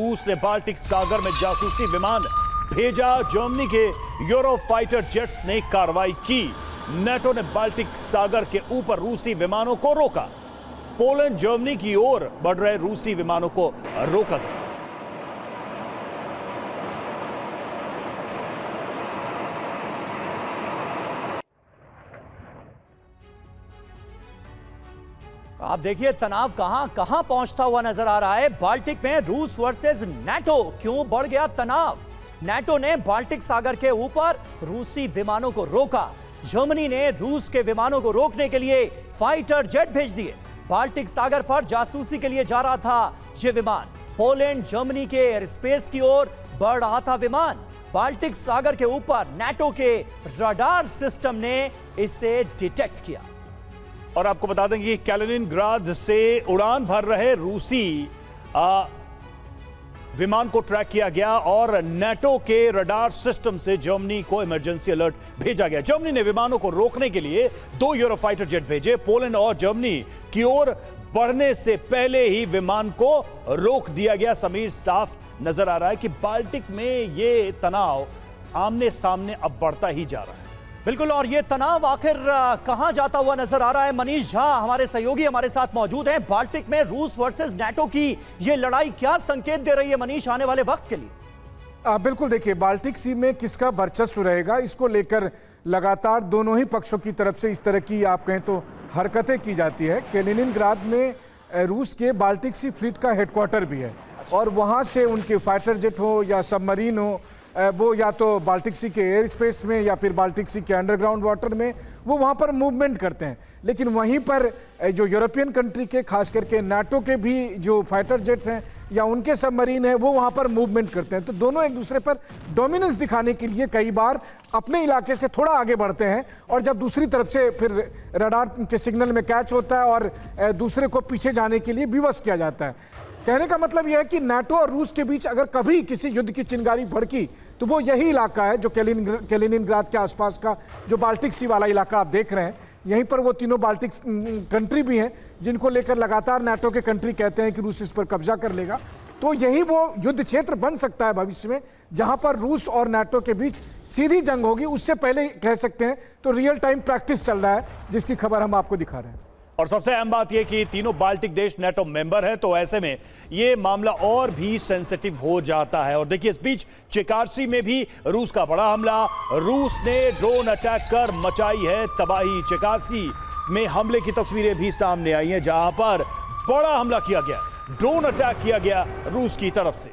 रूस ने बाल्टिक सागर में जासूसी विमान भेजा। जर्मनी के यूरोफाइटर जेट्स ने कार्रवाई की। नेटो ने बाल्टिक सागर के ऊपर रूसी विमानों को रोका। पोलैंड जर्मनी की ओर बढ़ रहे रूसी विमानों को रोका था। आप देखिए तनाव कहां कहां पहुंचता हुआ नजर आ रहा है। बाल्टिक में रूस वर्सेस नाटो, क्यों बढ़ गया तनाव? नाटो ने बाल्टिक सागर के ऊपर रूसी विमानों को रोका। जर्मनी ने रूस के विमानों को रोकने के लिए फाइटर जेट भेज दिए। बाल्टिक सागर पर जासूसी के लिए जा रहा था यह विमान। पोलैंड जर्मनी के एयर स्पेस की ओर बढ़ रहा था विमान। बाल्टिक सागर के ऊपर नाटो के रडार सिस्टम ने इसे डिटेक्ट किया। और आपको बता दें कि कैलिनिनग्राद से उड़ान भर रहे रूसी विमान को ट्रैक किया गया और नाटो के रडार सिस्टम से जर्मनी को इमरजेंसी अलर्ट भेजा गया। जर्मनी ने विमानों को रोकने के लिए 2 यूरोफाइटर जेट भेजे। पोलैंड और जर्मनी की ओर बढ़ने से पहले ही विमान को रोक दिया गया। समीर, साफ नजर आ रहा है कि बाल्टिक में ये तनाव आमने सामने अब बढ़ता ही जा रहा है। बिल्कुल, और ये तनाव आखिर कहां जाता हुआ नजर आ रहा है? मनीष झा हमारे सहयोगी हमारे साथ मौजूद हैं। बाल्टिक में रूस वर्सेस नाटो की ये लड़ाई क्या संकेत दे रही है मनीष आने वाले वक्त के लिए? बिल्कुल, देखिए बाल्टिक सी में किसका वर्चस्व रहेगा, इसको लेकर लगातार दोनों ही पक्षों की तरफ से इस तरह की आप कहें तो हरकतें की जाती है। कैलिनिनग्राद में रूस के बाल्टिक सी फ्लीट का हेडक्वार्टर भी है और वहाँ से उनके फाइटर जेट हो या सबमरीन हो, वो या तो बाल्टिक सी के एयर स्पेस में या फिर बाल्टिक सी के अंडरग्राउंड वाटर में वो वहाँ पर मूवमेंट करते हैं। लेकिन वहीं पर जो यूरोपियन कंट्री के खास करके नाटो के भी जो फाइटर जेट्स हैं या उनके सबमरीन हैं वो वहाँ पर मूवमेंट करते हैं। तो दोनों एक दूसरे पर डोमिनेंस दिखाने के लिए कई बार अपने इलाके से थोड़ा आगे बढ़ते हैं और जब दूसरी तरफ से फिर रडार के सिग्नल में कैच होता है और दूसरे को पीछे जाने के लिए विवश किया जाता है। कहने का मतलब यह है कि नाटो और रूस के बीच अगर कभी किसी युद्ध की चिंगारी भड़की तो वो यही इलाका है जो कैलिनिनग्राद के आसपास का जो बाल्टिक सी वाला इलाका आप देख रहे हैं। यहीं पर वो तीनों बाल्टिक कंट्री भी हैं जिनको लेकर लगातार नाटो के कंट्री कहते हैं कि रूस इस पर कब्जा कर लेगा। तो यही वो युद्ध क्षेत्र बन सकता है भविष्य में जहां पर रूस और नाटो के बीच सीधी जंग होगी। उससे पहले कह सकते हैं तो रियल टाइम प्रैक्टिस चल रहा है जिसकी खबर हम आपको दिखा रहे हैं। और सबसे अहम बात यह कि तीनों बाल्टिक देश नाटो मेंबर हैं, तो ऐसे में यह मामला और भी सेंसिटिव हो जाता है। और देखिए इस बीच चिकार्सी में भी रूस का बड़ा हमला। रूस ने ड्रोन अटैक कर मचाई है तबाही। चिकार्सी में हमले की तस्वीरें भी सामने आई हैं जहां पर बड़ा हमला किया गया, ड्रोन अटैक किया गया रूस की तरफ से।